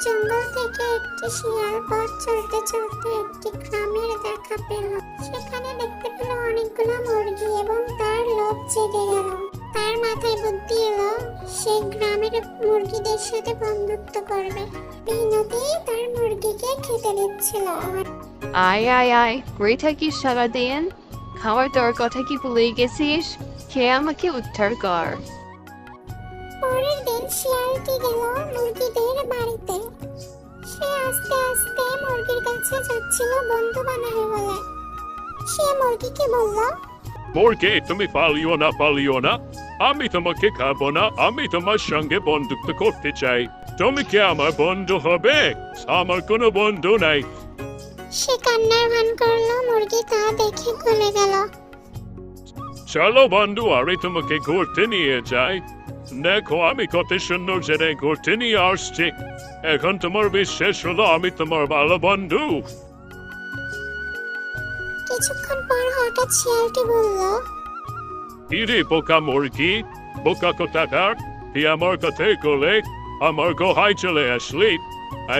জঙ্গল থেকে একটি শিয়াল পথ চলতে চলতে একটি গ্রামের দেখা পেল। সেখানে দেখতে পেল অনেকগুলো মুরগি এবং তার লোভ জেগে গেল। তার মাথায় বুদ্ধি এলো সে গ্রামের মুরগিদের সাথে বন্ধুত্ব করবে। বিনতি তার মুরগিকে খেতে দিচ্ছিল। আয় আয় আয়, কই থাকিস সারাদিন? খাওয়ার তোর কথা কি ভুলে গেছিস? খেয়ে আমাকে উদ্ধার কর। পরের দিন শিয়ালটি গেল মুরগিদের বাড়িতে। সে আস্তে আস্তে মুরগির কাছে যাচ্ছিল বন্ধু বানাবে বলে। সে মুরগিকে বলল, মুরগি তুমি পালিও না, আমি তোমাকে খাবো না, আমি তোমার সঙ্গে বন্ধুত্ব করতে চাই। তুমি কি আমার বন্ধু হবে? আমার কোনো বন্ধু নাই। সে কান্নার ভান করলো। মুরগি তা দেখে গলে গেল। চলো বন্ধু, আরে তোমাকে ঘুরতে নিয়ে যাই। দেখো আমি কত সুন্দর জায়গায় ঘুরতে নিয়ে আসছি। এখন তোমার বিশ্বাস হলো আমি তোমার ভালো বন্ধু? কিছুক্ষণ পর হঠাৎ শিয়ালটি বলল, ইরে বোকা মুরগি, বোকা কোথাকার, তুই আমার কথাই করলে আমার গোহায় চলে আসলি।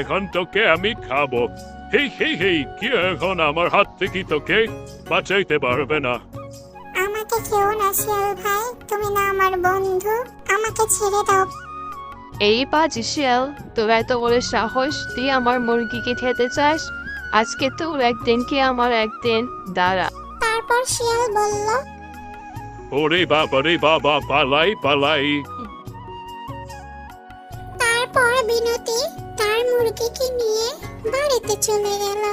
এখন তোকে আমি খাবো। হি হি হি, কি এখন আমার হাত থেকে তোকে বাঁচাইতে পারবে না। আমাকে খেও না শিয়াল ভাই, তুমি না আমার বন্ধু, আমাকে ছেড়ে দাও। এই বাজি শিয়াল, তোর এত বড় সাহস, তুই আমার মুরগিকে খেতে চাস? আজকে তোর একদিন কি আমার একদিন, দাঁড়া। তারপর শিয়াল বলল, ওরে বাবা, পালাই। তারপর বিনতি তার মুরগিকে নিয়ে বাড়িতে চলে গেল।